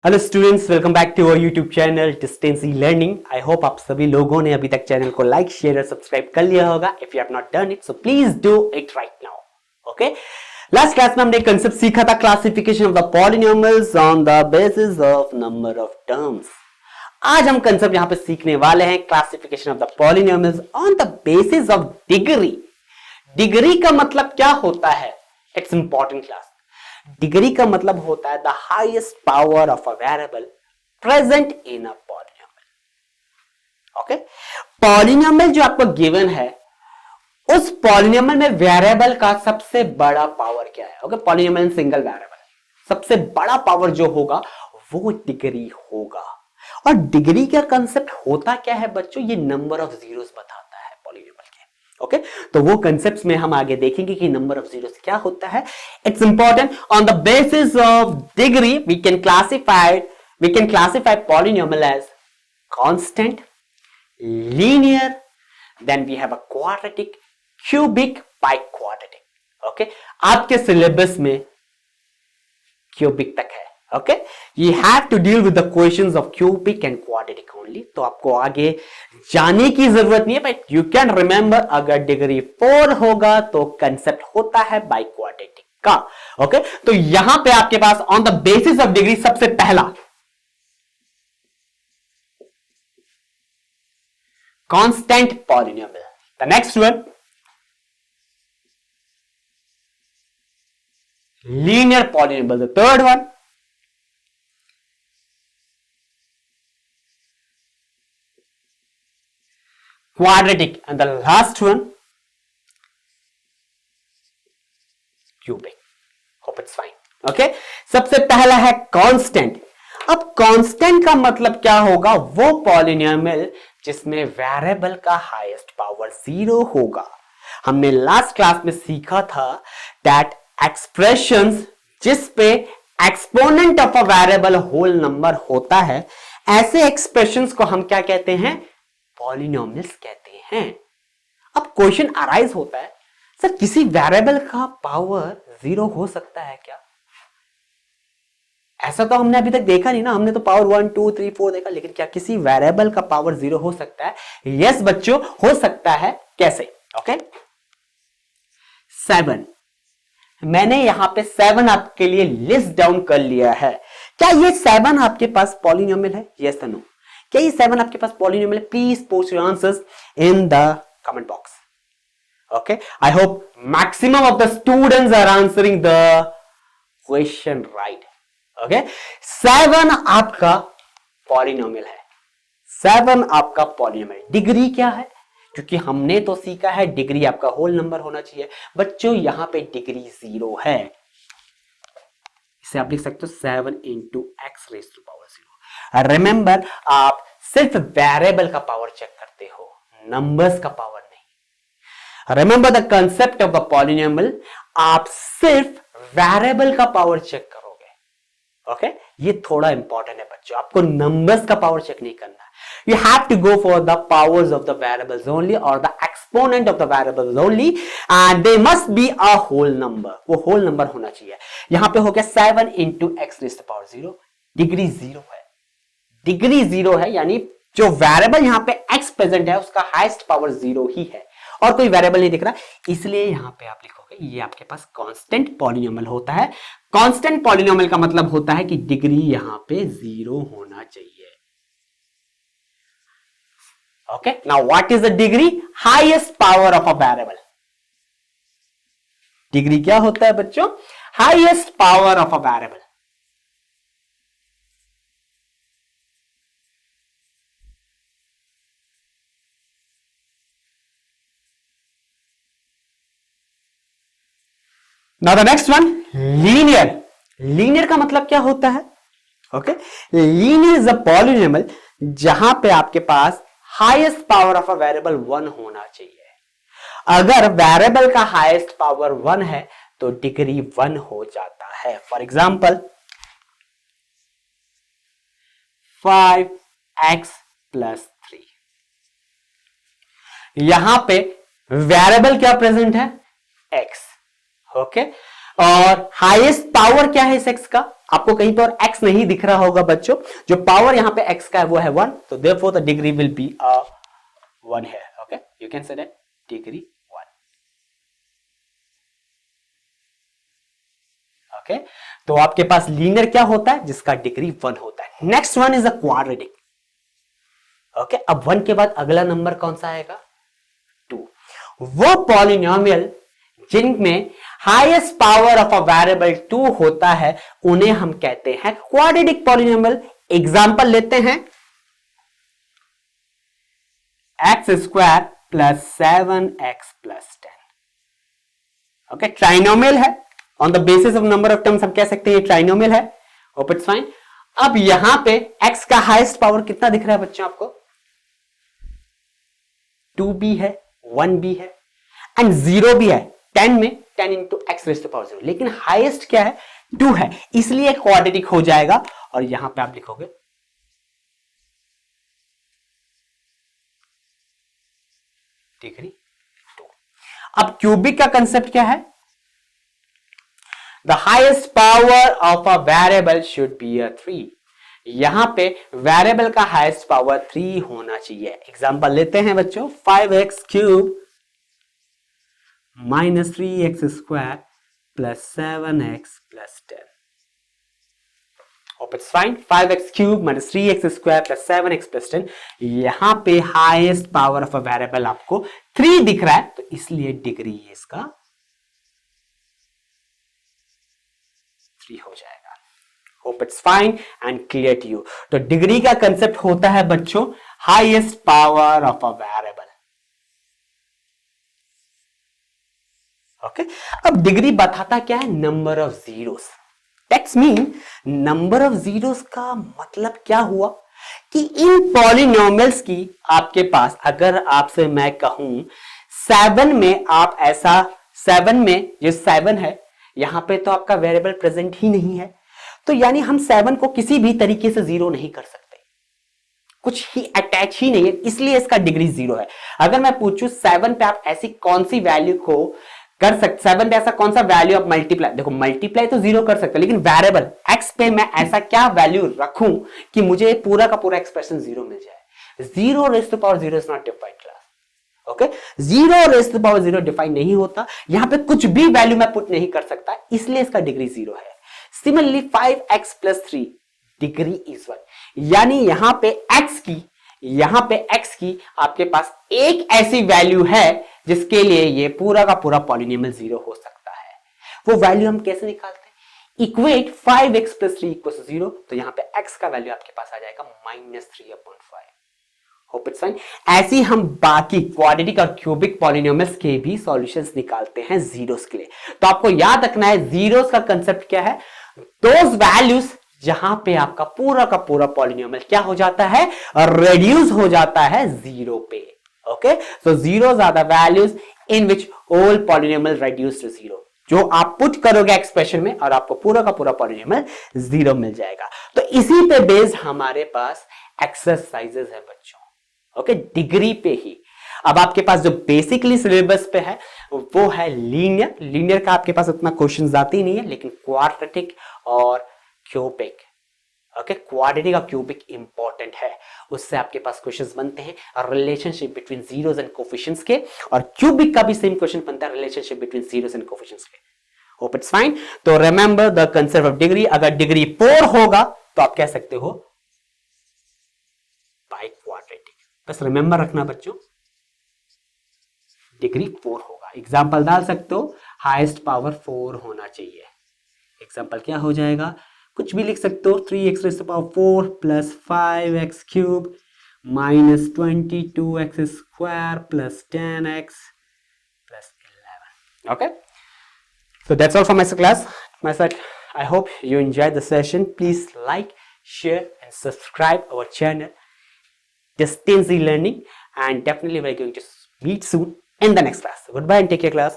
Hello students, welcome back to our YouTube channel distance e learning. I hope आप सभी लोगों ने अभी तक चैनल को लाइक, शेयर और सब्सक्राइब कर लिया होगा। If you have not done it so please do it right now. Okay, last class में हमने कंसेप्ट सीखा था classification of the polynomials on the basis of number of terms. आज हम कंसेप्ट यहां पे सीखने वाले हैं classification of the polynomials on the basis of degree. Degree का मतलब क्या होता है? It's important class. डिग्री का मतलब होता है the highest power of a variable present in a polynomial. Okay, polynomial जो आपको गिवन है उस पॉलिनोमियल में वेरिएबल का सबसे बड़ा पावर क्या है? ओके, पॉलिनोमियल सिंगल वेरिएबल, सबसे बड़ा पावर जो होगा वो डिग्री होगा। और डिग्री का कंसेप्ट होता क्या है बच्चों? ये नंबर ऑफ जीरोस बताता है पॉलिनोमियल के। ओके, तो वो कंसेप्ट्स में हम आगे देखेंगे कि नंबर ऑफ जीरोस क्या होता है। It's important. On the basis of degree we can classify polynomial as constant, linear, then we have a quadratic, cubic, biquadratic. Okay, आपके सिलेबस में क्यूबिक तक है। Okay, you have to deal with the questions of cubic and quadratic only। तो आपको आगे जाने की जरूरत नहीं है, बट यू कैन रिमेंबर अगर डिग्री 4 होगा तो कंसेप्ट होता है बाइक्वाड्रेटिक का। ओके, तो यहां पे आपके pass on the basis of degree सबसे पहला constant polynomial, the next one linear polynomial, the third one quadratic, and the last one cubic। hope it's fine। okay, सबसे पहला है कांस्टेंट। अब कांस्टेंट का मतलब क्या होगा? वो पॉलिनोमियल जिसमें वेरिएबल का हाईएस्ट पावर 0 होगा। हमने लास्ट क्लास में सीखा था दैट एक्सप्रेशंस जिस पे exponent of a variable whole number होता है, ऐसे एक्सप्रेशंस को हम क्या कहते हैं? पॉलिनोमियल्स कहते हैं। अब क्वेश्चन अराइज होता है, सर किसी वेरिएबल का पावर 0 हो सकता है क्या? ऐसा तो हमने अभी तक देखा नहीं ना, हमने तो पावर 1 2 3 4 देखा, लेकिन क्या किसी वेरिएबल का पावर 0 हो सकता है? यस बच्चों, हो सकता है। कैसे? ओके, 7, मैंने यहां पे 7 आपके लिए लिस्ट डाउन कर लिया है। क्या ये 7 आपके पास पॉलिनोमियल है? यस और नो? क्या ये 7 आपके पास पॉलिनोमियल है? Please post your answers in the comment box. Okay, I hope maximum of the students are answering the question right. Okay, 7 आपका पॉलिनोमियल है। 7 आपका पॉलिनोमियल। डिग्री क्या है? क्योंकि हमने तो सीखा है डिग्री आपका होल नंबर होना चाहिए। बच्चों यहां पे डिग्री 0 है। इसे आप लिख सकते हो 7 into x raise to power 0। Remember, आप सिर्फ वेरिएबल का पावर चेक करते हो, नंबर्स का पावर नहीं। Remember the concept of the polynomial, आप सिर्फ वेरिएबल का पावर चेक करोगे। ओके, ये थोड़ा इंपॉर्टेंट है बच्चों, आपको नंबर्स का पावर चेक नहीं करना है। You have to go for the powers of the variables only और the exponent of the variables only, and they must be a whole number. वो होल नंबर होना चाहिए। यहां पे हो गया 7 into x raise to power 0। Degree 0 है। Degree 0 है, यानी जो वेरिएबल यहां पे x प्रेजेंट है उसका हाईएस्ट पावर 0 ही है, और कोई वेरिएबल नहीं दिख रहा, इसलिए यहां पे आप लिखोगे ये आपके पास कांस्टेंट पॉलिनोमियल होता है। कांस्टेंट पॉलिनोमियल का मतलब होता है कि डिग्री यहां पे 0 होना चाहिए। Okay, now what is the degree? Highest power of a variable. Degree क्या होता है बच्चों? Highest power of a variable. Now the next one, linear। linear का मतलब क्या होता है? Okay, linear is a polynomial जहां पे आपके पास highest power of a variable 1 होना चाहिए। अगर वेरिएबल का हाईएस्ट पावर 1 है तो डिग्री 1 हो जाता है। फॉर एग्जाम्पल 5x + 3, यहां पे वेरिएबल क्या प्रेजेंट है? x। ओके, और हाईएस्ट पावर क्या है इस x का? आपको कहीं पर x नहीं दिख रहा होगा बच्चों, जो पावर यहाँ पे x का है वो है 1, तो therefore the degree will be 1 here. Okay, you can say that degree 1. Okay, तो आपके पास लीनियर क्या होता है जिसका डिग्री 1 होता है. Next one is a quadratic. Okay, अब 1 के बाद अगला नंबर कौन सा आएगा? 2. वो पॉलिनोमियल जिनमें highest power of a variable 2 होता है उन्हें हम कहते हैं क्वाड्रेटिक पॉलिनोमियल. एग्जांपल लेते हैं, x² + 7x + 10. ओके, ट्राइनोमियल है. On the basis of number of terms हम कह सकते हैं ये ट्राइनोमियल है. Hope it's fine. अब यहां पे x का हाईएस्ट पावर कितना दिख रहा है बच्चों आपको? 2 भी है, 1 भी है एंड 0 भी है. 10 में 10 into x raise to power 0, लेकिन हाईएस्ट क्या है? 2 है, इसलिए क्वाड्रेटिक हो जाएगा. और यहां पे आप लिखोगे डिग्री 2. अब क्यूबिक का कंसेप्ट क्या है? The highest power of a variable should be 3. यहां पे वेरिएबल का हाईएस्ट पावर 3 होना चाहिए. एग्जांपल लेते हैं बच्चों, 5x³ - 3x² + 7x + 10. Hope it's fine. 5x³ - 3x² + 7x + 10. यहां पे highest power of a variable आपको 3 दिख रहा है, तो इसलिए डिग्री इसका 3 हो जाएगा. Hope it's fine and clear to you. तो डिग्री का कंसेप्ट होता है बच्चों highest power of a variable. Okay, अब डिग्री बताता क्या है? Number of zeros. That's mean number of zeros का मतलब क्या हुआ कि इन पॉलिनोमियल्स की आपके पास, अगर आपसे मैं कहूं 7 में आप ऐसा, 7 में ये 7 है, यहां पे तो आपका वेरिएबल प्रेजेंट ही नहीं है, तो यानी हम 7 को किसी भी तरीके से जीरो नहीं कर सकते, कुछ ही अटैच ही नहीं है, इसलिए इसका डिग्री 0 है. अगर मैं पूछूं 7 पे आप ऐसी कौन सी वैल्यू को कर सकते, 7 पे ऐसा कौन सा वैल्यू आप मल्टीप्लाई, देखो मल्टीप्लाई तो 0 कर सकते, लेकिन वेरिएबल x पे मैं ऐसा क्या वैल्यू रखूं कि मुझे पूरा का पूरा एक्सप्रेशन 0 मिल जाए? 0 raised to power 0 is not defined class. Okay, 0 raised to power 0 define नहीं होता. यहां पे कुछ भी वैल्यू मैं पुट नहीं कर सकता, इसलिए इसका डिग्री 0 है. Similarly 5x + 3 degree is 1. यानी यहां पे x की आपके पास एक ऐसी वैल्यू है जिसके लिए ये पूरा का पूरा पॉलिनोमियल 0 हो सकता है. वो वैल्यू हम कैसे निकालते हैं? इक्वेट 5x + 3 = 0, तो यहां पे x का वैल्यू आपके पास आ जाएगा -3/5. Hope it's fine. ऐसी हम बाकी क्वाड्रेटिक और क्यूबिक पॉलिनोमियल्स के भी सॉल्यूशंस निकालते हैं जीरोस के लिए. तो आपको याद रखना है जीरोस का कंसेप्ट क्या है? दोज वैल्यूज जहां पे आपका पूरा का पूरा पॉलिनोमियल क्या हो जाता है? रेड्यूस हो जाता है 0 पे. Okay, so zeros are the values in which all polynomial reduce to 0. जो आप पुट करोगे एक्सप्रेशन में और आपको पूरा का पूरा पॉलिनोमियल 0 मिल जाएगा. तो इसी पे बेस्ड हमारे पास एक्सरसाइजेस है बच्चों. ओके, डिग्री पे ही. अब आपके पास जो बेसिकली सिलेबस पे है वो है लीनियर. लीनियर का आपके पास उतना क्वेश्चन आते ही नहीं है, लेकिन क्वाड्रेटिक और क्यूबिक, ओके, क्वाड्रेटिक और क्यूबिक इंपॉर्टेंट है. उससे आपके पास क्वेश्चंस बनते हैं relationship between zeros and coefficients के, और क्यूबिक का भी सेम क्वेश्चन बनता है relationship between zeros and coefficients के. Hope it's fine. तो remember the concept of degree. अगर डिग्री 4 होगा तो आप कह सकते हो बाय क्वाड्रेटिक. बस रिमेंबर रखना बच्चों, डिग्री 4 होगा. एग्जांपल डाल सकते हो, हाईएस्ट पावर 4 होना चाहिए. एग्जांपल क्या हो जाएगा? कुछ भी लिख सकते हो, 3x⁴ + 5x³ - 22x² + 10x + 11. Okay, so that's all for my class. I hope you enjoyed the session. Please like, share and subscribe our channel Distance Learning, and definitely we're going to meet soon in the next class. Goodbye and take care class.